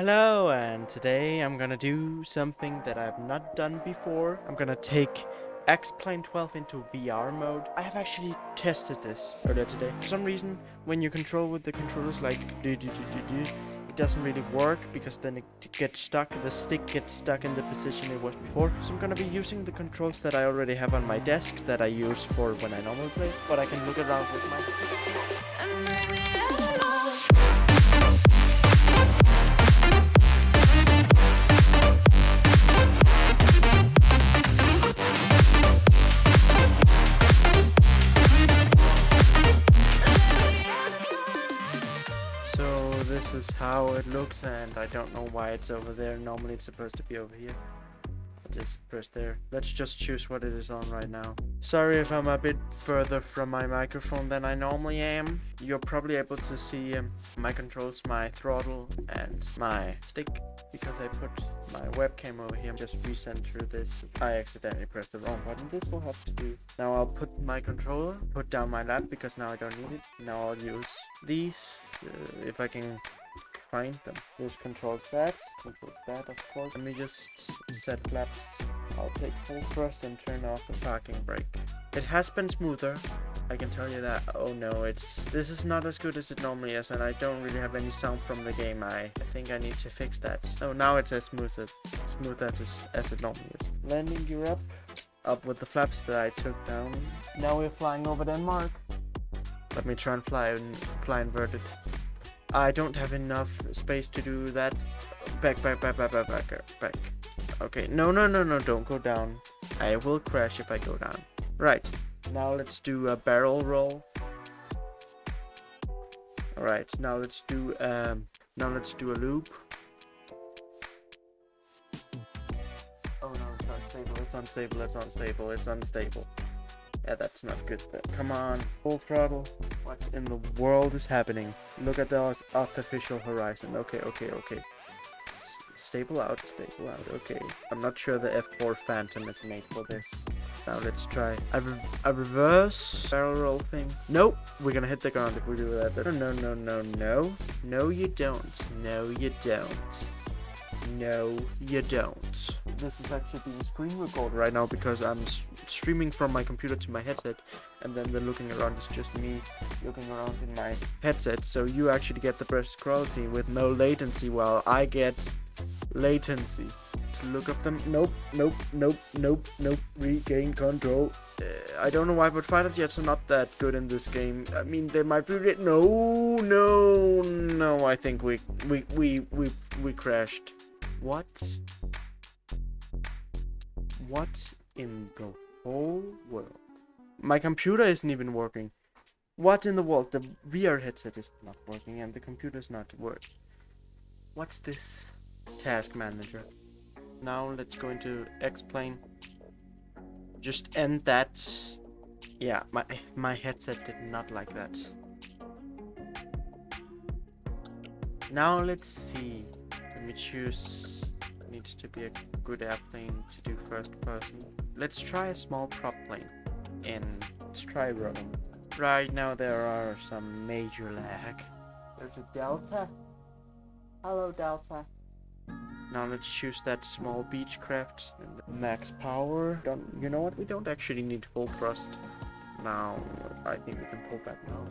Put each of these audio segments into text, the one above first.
Hello, and today I'm gonna do something that I've not done before. I'm gonna take X-Plane 12 into VR mode. I have actually tested this earlier today. For some reason, when you control with the controllers like it doesn't really work because then it gets stuck, the stick gets stuck in the position it was before. So I'm gonna be using the controls that I already have on my desk that I use for when I normally play, but I can look around with my So this is how it looks, and I don't know why it's over there. Normally it's supposed to be over here. I just press there. Let's just choose what it is on right now. Sorry if I'm a bit further from my microphone than I normally am. You're probably able to see my controls, my throttle, and my stick because I put my webcam over here. Just recenter this. I accidentally pressed the wrong button. This will have to do. Now I'll put my controller, put down my lap because now I don't need it. Now I'll use these if I can find them. There's control that, of course. Let me just set flaps. I'll take full thrust and turn off the parking brake. It has been smoother, I can tell you that. Oh no, this is not as good as it normally is, and I don't really have any sound from the game. I think I need to fix that. Oh, now it's as smooth as it normally is. Landing gear up with the flaps that I took down. Now we're flying over Denmark. Let me try and fly inverted. I don't have enough space to do that. Back. Okay, no, don't go down. I will crash if I go down. Right, now let's do a barrel roll. Alright, now let's do a loop. Oh no, it's unstable. Yeah, that's not good. Come on, full throttle. What in the world is happening? Look at the artificial horizon. Okay. Stable out. Okay. I'm not sure the F4 Phantom is made for this. Now let's try a reverse barrel roll thing. Nope, we're gonna hit the ground if we do that. No. No, you don't. No, you don't. This is actually being screen recorded right now because I'm streaming from my computer to my headset, and then the looking around is just me looking around in my headset, so you actually get the best quality with no latency while I get latency to look up them. Nope. Regain control. I don't know why, but fighter jets are not that good in this game. I mean, they might be. No. I think we crashed. What in the whole world? My computer isn't even working. What in the world? The VR headset is not working and the computer's not working. What's this? Task manager. Now let's go into X-Plane. Just end that. Yeah, my headset did not like that. Now let's see. Let me choose. Needs to be a good airplane to do first person. Let's try a small prop plane. Let's try Rome. Right now there are some major lag. There's a Delta. Hello Delta. Now let's choose that small Beechcraft. Max power. You know what? We don't actually need full thrust. Now I think we can pull back now.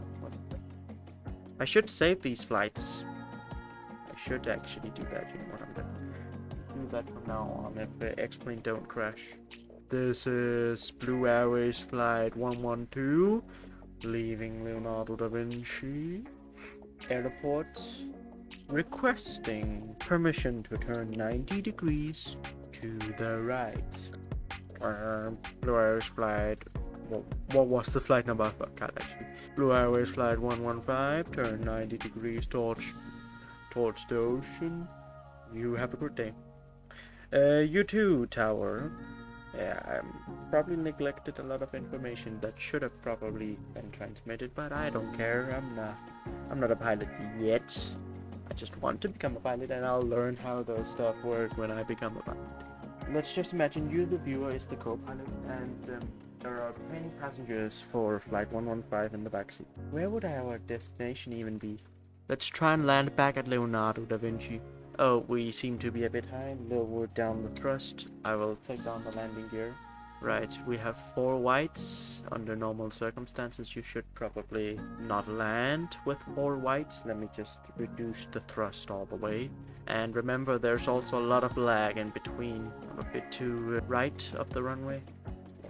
I should save these flights. I should actually do that. You know what I'm doing. Do that from now on if the X-Plane don't crash. This is BlueAirways flight 112, leaving Leonardo da Vinci Airport, requesting permission to turn 90 degrees to the right. BlueAirways flight. What was the flight number? I can't actually. BlueAirways flight 115, turn 90 degrees towards the ocean. You have a good day. U2 tower. Yeah, I probably neglected a lot of information that should have probably been transmitted, but I don't care. I'm not a pilot yet. I just want to become a pilot, and I'll learn how those stuff work when I become a pilot. Let's just imagine you, the viewer, is the co-pilot, and there are 10 passengers for flight 115 in the backseat. Where would our destination even be? Let's try and land back at Leonardo da Vinci. Oh, we seem to be a bit high. Lower down the thrust. I will take down the landing gear. Right, we have 4 whites. Under normal circumstances, you should probably not land with 4 whites. Let me just reduce the thrust all the way. And remember, there's also a lot of lag in between. I'm a bit to right of the runway.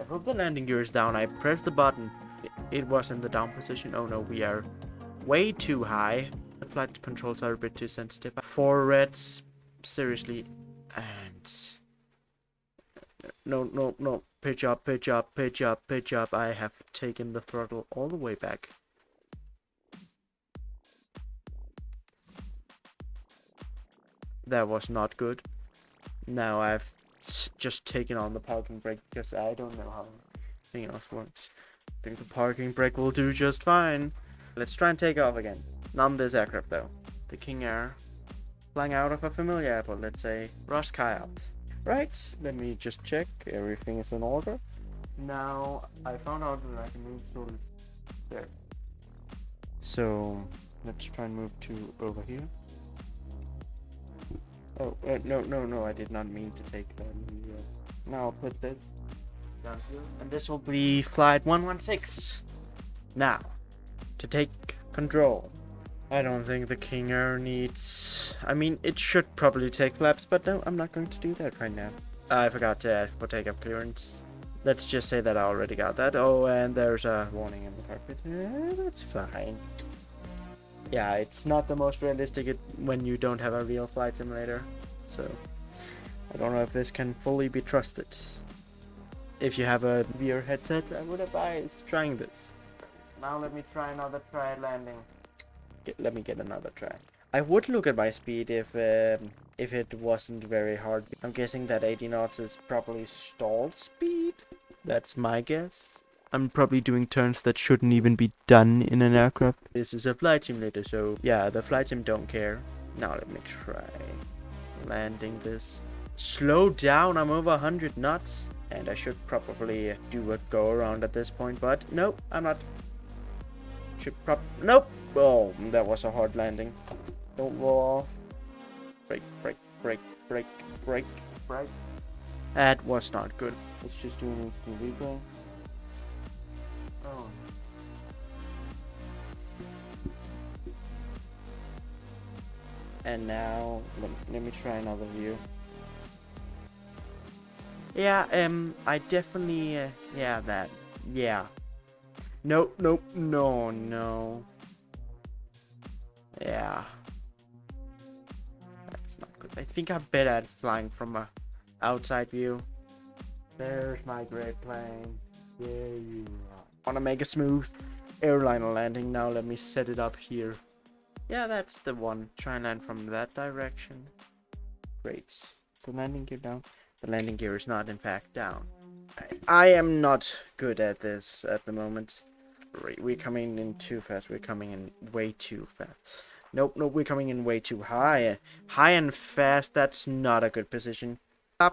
I hope the landing gear is down. I pressed the button. It was in the down position. Oh no, we are way too high. The flight controls are a bit too sensitive. 4 reds. Seriously. And... No. Pitch up. I have taken the throttle all the way back. That was not good. Now I've just taken on the parking brake because I don't know how anything else works. I think the parking brake will do just fine. Let's try and take off again. Not on this aircraft though. The King Air. Flying out of a familiar airport, let's say Roskilde. Right, let me just check. Everything is in order. Now, I found out that I can move to there. So, let's try and move to over here. Oh, no, I did not mean to take that. Now I'll put this down here. And this will be flight 116. Now, to take control. I don't think the King Air needs... I mean, it should probably take flaps, but no, I'm not going to do that right now. I forgot to ask for takeoff clearance. Let's just say that I already got that. Oh, and there's a warning in the cockpit. That's fine. Yeah, it's not the most realistic when you don't have a real flight simulator. So, I don't know if this can fully be trusted. If you have a VR headset, I would advise trying this. Now let me try another try at landing. Let me get another try. I would look at my speed if it wasn't very hard. I'm guessing that 80 knots is probably stalled speed. That's my guess. I'm probably doing turns that shouldn't even be done in an aircraft. This is a flight simulator, so yeah, the flight sim don't care. Now let me try landing this. Slow down, I'm over 100 knots. And I should probably do a go around at this point, but nope, I'm not. Nope. Oh, that was a hard landing. Don't roll off. Brake. That was not good. Let's just do an instant replay. Oh. And now, let me try another view. Yeah, I definitely, yeah. No. Yeah. That's not good. I think I'm better at flying from a outside view. There's my great plane. There you are. Wanna make a smooth airliner landing. Now let me set it up here. Yeah, that's the one. Try and land from that direction. Great. The landing gear down. The landing gear is not in fact down. I am not good at this at the moment. We're coming in too fast. We're coming in way too fast. Nope, we're coming in way too high. High and fast, that's not a good position. Oh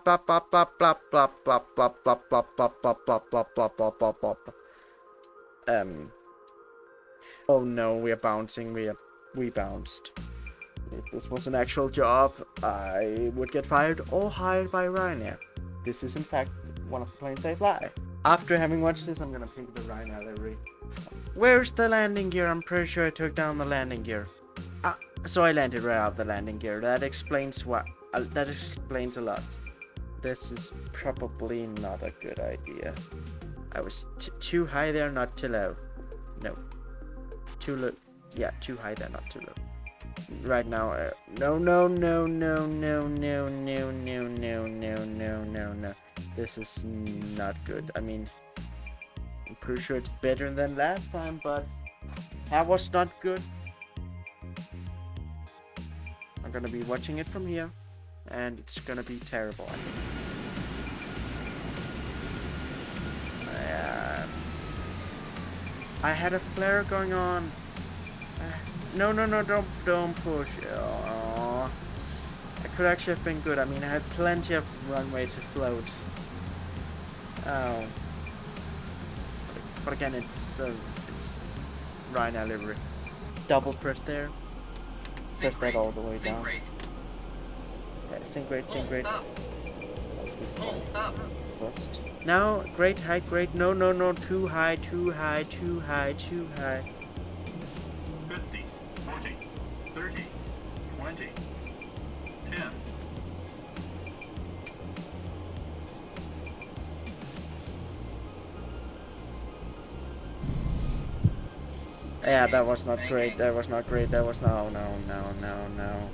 no, we are bouncing. We bounced. If this was an actual job, I would get fired or hired by Ryanair. This is in fact one of the planes they fly. After having watched this, I'm gonna pick the Ryanair livery. Where's the landing gear? I'm pretty sure I took down the landing gear. So I landed right out the landing gear. That explains what. That explains a lot. This is probably not a good idea. I was too high there, not too low. No. Too low. Yeah, too high there, not too low. Right now, no. This is not good. I mean, I'm pretty sure it's better than last time, but that was not good. I'm gonna be watching it from here, and it's gonna be terrible, I think. I had a flare going on. No, don't push. Oh, I could actually have been good. I mean, I had plenty of runway to float. Oh. But again, it's Ryanair livery. Double press there. Press that all the way down. Sink rate, sink rate. First. Now, great height, great. No, no, no, too high, too high, too high, too high. 50, 40, 30, 20, 10. Yeah, that was not great. That was not great. That was no, no, no, no, no.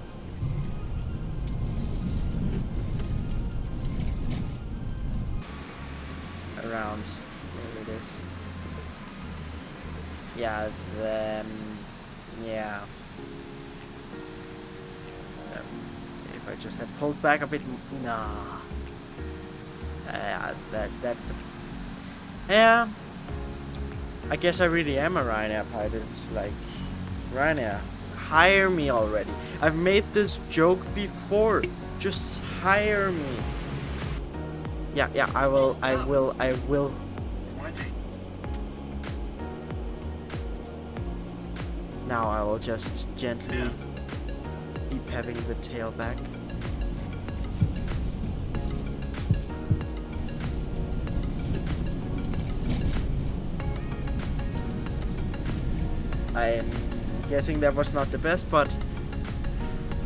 Around. There it is. Yeah, then. Yeah. If I just had pulled back a bit. Nah. That's the. Yeah. I guess I really am a Ryanair pilot. It's like, Ryanair, hire me already. I've made this joke before. Just hire me. Yeah, I will. Now I will just gently be pepping the tail back. I'm guessing that was not the best, but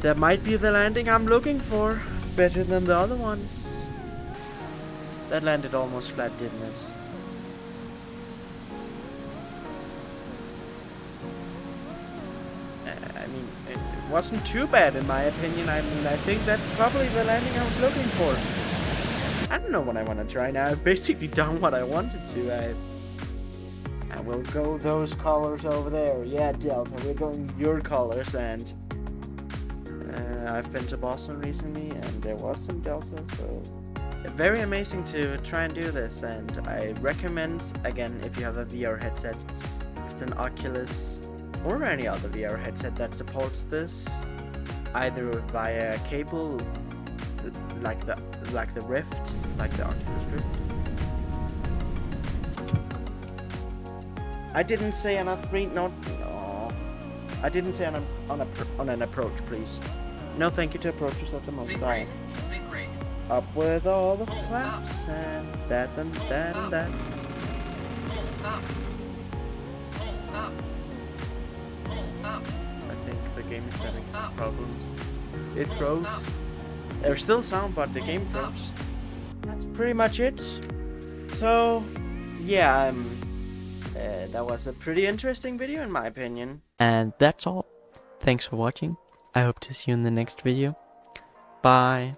that might be the landing I'm looking for. Better than the other ones. That landed almost flat, didn't it? I mean, it wasn't too bad in my opinion. I mean, I think that's probably the landing I was looking for. I don't know what I want to try now. I've basically done what I wanted to. I will go those colors over there. Yeah, Delta, we're going your colors. And I've been to Boston recently and there was some Delta, so very amazing to try and do this. And I recommend, again, if you have a VR headset, if it's an Oculus or any other VR headset that supports this, either via cable like the Rift, like the Oculus Rift. I didn't say on a three. No. I didn't say on an approach, please. No, thank you to approaches at the moment. Bye. Up with all the flaps and that and that and that. I think the game is having some problems. It froze. There's still sound, but the game froze. That's pretty much it. So, yeah, that was a pretty interesting video in my opinion. And that's all. Thanks for watching. I hope to see you in the next video. Bye.